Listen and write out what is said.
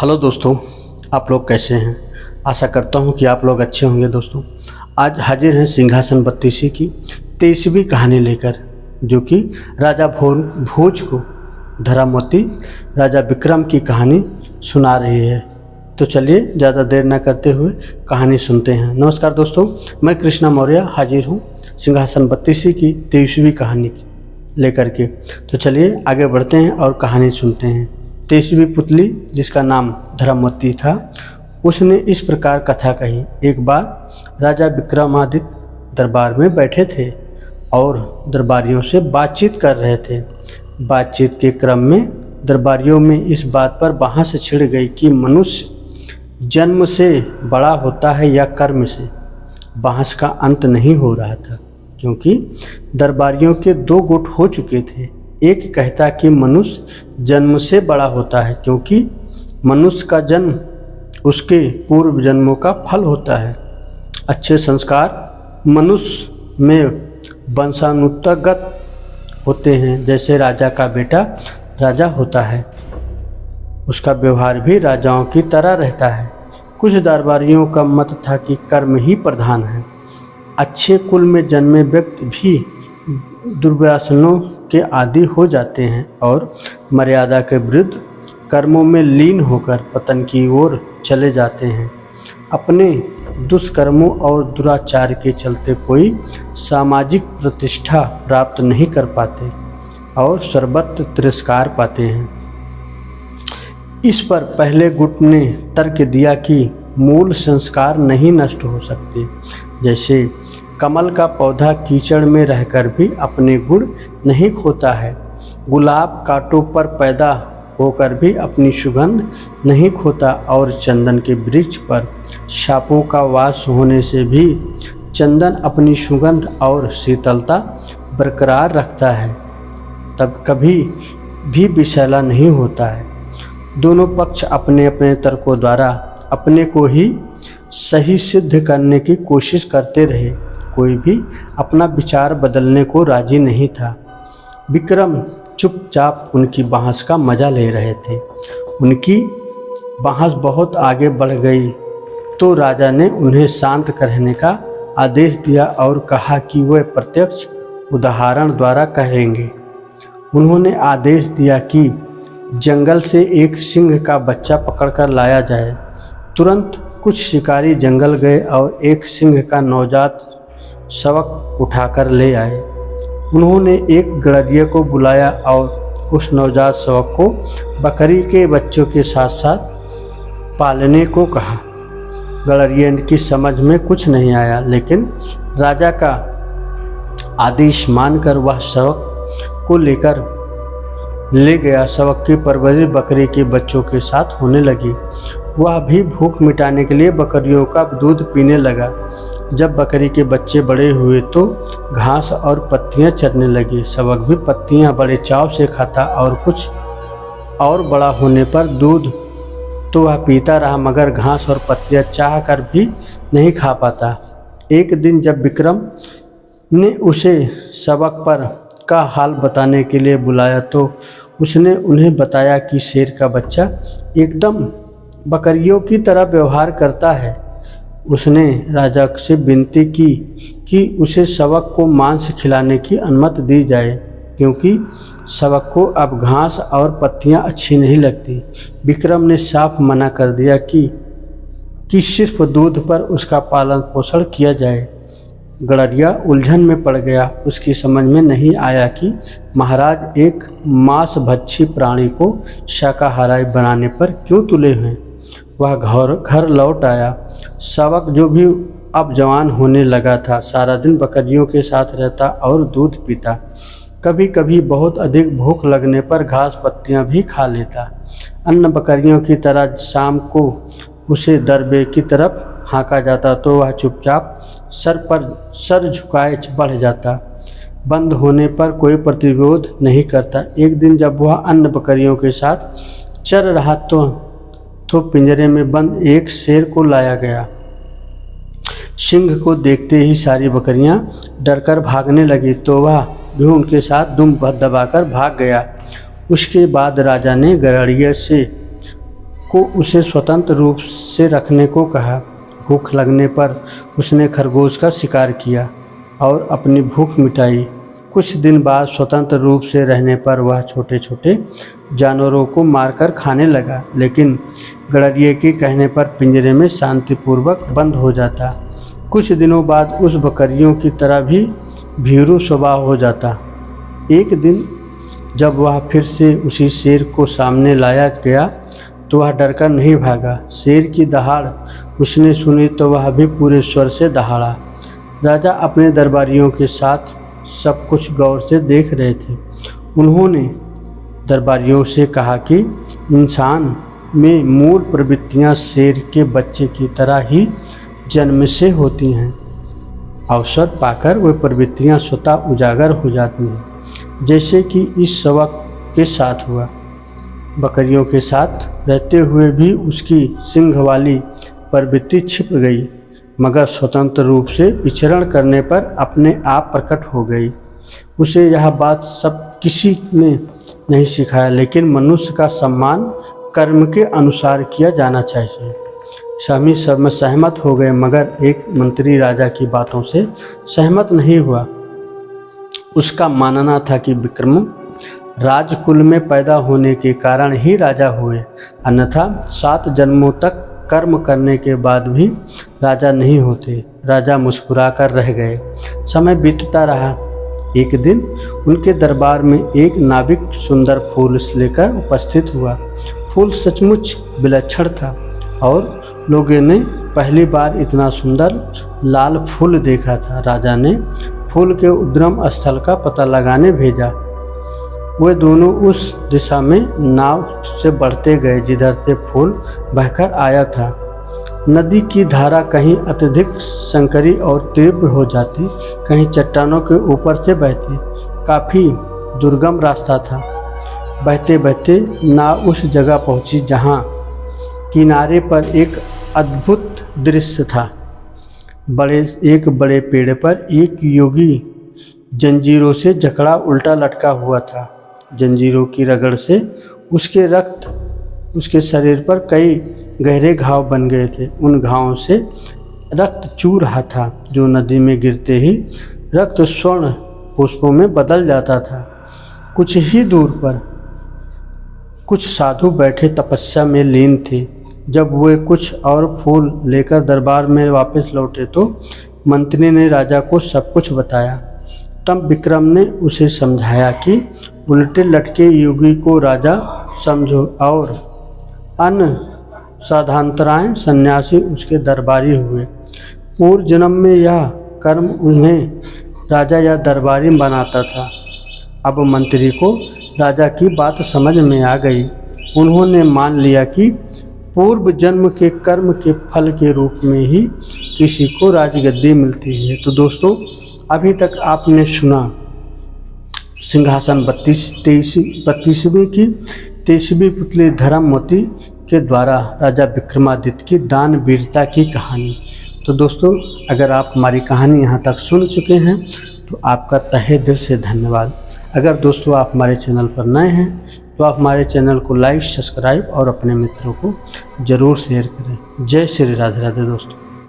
Hello दोस्तों, आप लोग कैसे हैं। आशा करता हूं कि आप लोग अच्छे होंगे। दोस्तों, आज हाजिर हैं सिंहासन बत्तीसी की 23वीं कहानी लेकर, जो कि राजा भोज को धरामती राजा विक्रम की कहानी सुना रही है। तो चलिए ज़्यादा देर न करते हुए कहानी सुनते हैं। नमस्कार दोस्तों, मैं कृष्णा मौर्य हाजिर हूँ सिंहासन बत्तीसी की 23वीं कहानी लेकर के। तो चलिए आगे बढ़ते हैं और कहानी सुनते हैं। 23वीं पुतली, जिसका नाम धर्मवती था, उसने इस प्रकार कथा कही। एक बार राजा विक्रमादित्य दरबार में बैठे थे और दरबारियों से बातचीत कर रहे थे। बातचीत के क्रम में दरबारियों में इस बात पर बहस छिड़ गई कि मनुष्य जन्म से बड़ा होता है या कर्म से। बहस का अंत नहीं हो रहा था, क्योंकि दरबारियों के दो गुट हो चुके थे। एक कहता कि मनुष्य जन्म से बड़ा होता है, क्योंकि मनुष्य का जन्म उसके पूर्व जन्मों का फल होता है। अच्छे संस्कार मनुष्य में वंशानुगत होते हैं। जैसे राजा का बेटा राजा होता है, उसका व्यवहार भी राजाओं की तरह रहता है। कुछ दरबारियों का मत था कि कर्म ही प्रधान है। अच्छे कुल में जन्मे व्यक्ति भी दुर्व्यसनों के आदी हो जाते हैं और मर्यादा के विरुद्ध कर्मों में लीन होकर पतन की ओर चले जाते हैं। अपने दुष्कर्मों और दुराचार के चलते कोई सामाजिक प्रतिष्ठा प्राप्त नहीं कर पाते और सर्वत्र तिरस्कार पाते हैं। इस पर पहले गुट ने तर्क दिया कि मूल संस्कार नहीं नष्ट हो सकते। जैसे कमल का पौधा कीचड़ में रहकर भी अपने गुण नहीं खोता है, गुलाब कांटों पर पैदा होकर भी अपनी सुगंध नहीं खोता, और चंदन के वृक्ष पर सापों का वास होने से भी चंदन अपनी सुगंध और शीतलता बरकरार रखता है, तब कभी भी विषैला नहीं होता है। दोनों पक्ष अपने अपने तर्कों द्वारा अपने को ही सही सिद्ध करने की कोशिश करते रहे। कोई भी अपना विचार बदलने को राजी नहीं था। विक्रम चुपचाप उनकी बहस का मजा ले रहे थे। उनकी बहस बहुत आगे बढ़ गई तो राजा ने उन्हें शांत करने का आदेश दिया और कहा कि वे प्रत्यक्ष उदाहरण द्वारा कहेंगे। उन्होंने आदेश दिया कि जंगल से एक सिंह का बच्चा पकड़कर लाया जाए। तुरंत कुछ शिकारी जंगल गए और एक सिंह का नवजात शवक उठाकर ले आए। उन्होंने एक गड़रिये को बुलाया और उस नवजात शवक को बकरी के बच्चों के साथ साथ पालने को कहा। गड़रिये की समझ में कुछ नहीं आया, लेकिन राजा का आदेश मानकर वह शवक को लेकर ले गया। शवक की परवरिश बकरी के बच्चों के साथ होने लगी। वह भी भूख मिटाने के लिए बकरियों का दूध पीने लगा। जब बकरी के बच्चे बड़े हुए तो घास और पत्तियां चरने लगे। शवक भी पत्तियां बड़े चाव से खाता और कुछ और बड़ा होने पर दूध तो वह पीता रहा, मगर घास और पत्तियां चाह कर भी नहीं खा पाता। एक दिन जब विक्रम ने उसे शवक पर का हाल बताने के लिए बुलाया तो उसने उन्हें बताया कि शेर का बच्चा एकदम बकरियों की तरह व्यवहार करता है। उसने राजा से विनती की कि उसे शवक को मांस खिलाने की अनुमति दी जाए, क्योंकि शवक को अब घास और पत्तियां अच्छी नहीं लगती। विक्रम ने साफ मना कर दिया कि सिर्फ दूध पर उसका पालन पोषण किया जाए। गड़रिया उलझन में पड़ गया। उसकी समझ में नहीं आया कि महाराज एक मांस भक्षी प्राणी को शाकाहारी बनाने पर क्यों तुले हैं। वह घर लौट आया। शवक, जो भी अब जवान होने लगा था, सारा दिन बकरियों के साथ रहता और दूध पीता। कभी कभी बहुत अधिक भूख लगने पर घास पत्तियां भी खा लेता। अन्य बकरियों की तरह शाम को उसे दरबे की तरफ हाँका जाता तो वह चुपचाप सर झुकाए बढ़ जाता। बंद होने पर कोई प्रतिरोध नहीं करता। एक दिन जब वह अन्य बकरियों के साथ चर रहा तो पिंजरे में बंद एक शेर को लाया गया। सिंह को देखते ही सारी बकरियां डरकर भागने लगी तो वह भी उनके साथ दुम दबाकर भाग गया। उसके बाद राजा ने गड़रिये से को उसे स्वतंत्र रूप से रखने को कहा। भूख लगने पर उसने खरगोश का शिकार किया और अपनी भूख मिटाई। कुछ दिन बाद स्वतंत्र रूप से रहने पर वह छोटे छोटे जानवरों को मारकर खाने लगा, लेकिन गड़रिये के कहने पर पिंजरे में शांतिपूर्वक बंद हो जाता। कुछ दिनों बाद उस बकरियों की तरह भी भीरू स्वभाव हो जाता। एक दिन जब वह फिर से उसी शेर को सामने लाया गया तो वह डरकर नहीं भागा। शेर की दहाड़ उसने सुनी तो वह भी पूरे स्वर से दहाड़ा। राजा अपने दरबारियों के साथ सब कुछ गौर से देख रहे थे। उन्होंने दरबारियों से कहा कि इंसान में मूल प्रवृत्तियां शेर के बच्चे की तरह ही जन्म से होती हैं। अवसर पाकर वे प्रवृत्तियां स्वतः उजागर हो जाती हैं, जैसे कि इस सबक के साथ हुआ। बकरियों के साथ रहते हुए भी उसकी सिंह वाली प्रवृत्ति छिप गई, मगर स्वतंत्र रूप से विचरण करने पर अपने आप प्रकट हो गई। उसे यह बात सब किसी ने नहीं सिखाया, लेकिन मनुष्य का सम्मान कर्म के अनुसार किया जाना चाहिए। स्वामी सब में सहमत हो गए, मगर एक मंत्री राजा की बातों से सहमत नहीं हुआ। उसका मानना था कि विक्रम राजकुल में पैदा होने के कारण ही राजा हुए, अन्यथा 7 जन्मों तक कर्म करने के बाद भी राजा नहीं होते। राजा मुस्कुराकर रह गए। समय बीतता रहा। एक दिन उनके दरबार में एक नाविक सुंदर फूल लेकर उपस्थित हुआ। फूल सचमुच विलक्षण था और लोगों ने पहली बार इतना सुंदर लाल फूल देखा था। राजा ने फूल के उद्गम स्थल का पता लगाने भेजा। वे दोनों उस दिशा में नाव से बढ़ते गए जिधर से फूल बहकर आया था। नदी की धारा कहीं अत्यधिक संकरी और तीव्र हो जाती, कहीं चट्टानों के ऊपर से बहती। काफ़ी दुर्गम रास्ता था। बहते बहते नाव उस जगह पहुंची जहां किनारे पर एक अद्भुत दृश्य था। एक बड़े पेड़ पर एक योगी जंजीरों से जकड़ा उल्टा लटका हुआ था। जंजीरों की रगड़ से उसके शरीर पर कई गहरे घाव बन गए थे। उन घावों से रक्त चू रहा था, जो नदी में गिरते ही रक्त स्वर्ण पुष्पों में बदल जाता था। कुछ ही दूर पर कुछ साधु बैठे तपस्या में लीन थे। जब वे कुछ और फूल लेकर दरबार में वापस लौटे तो मंत्री ने राजा को सब कुछ बताया। तब विक्रम ने उसे समझाया कि उल्टे लटके योगी को राजा समझो और अन्य साधांतराएं सन्यासी उसके दरबारी हुए। पूर्व जन्म में यह कर्म उन्हें राजा या दरबारी बनाता था। अब मंत्री को राजा की बात समझ में आ गई। उन्होंने मान लिया कि पूर्व जन्म के कर्म के फल के रूप में ही किसी को राजगद्दी मिलती है। तो दोस्तों, अभी तक आपने सुना सिंहासन 32वीं की 23वीं पुतली धर्मवती के द्वारा राजा विक्रमादित्य की दान वीरता की कहानी। तो दोस्तों, अगर आप हमारी कहानी यहाँ तक सुन चुके हैं तो आपका तहे दिल से धन्यवाद। अगर दोस्तों आप हमारे चैनल पर नए हैं तो आप हमारे चैनल को लाइक, सब्सक्राइब और अपने मित्रों को ज़रूर शेयर करें। जय श्री राधे राधे दोस्तों।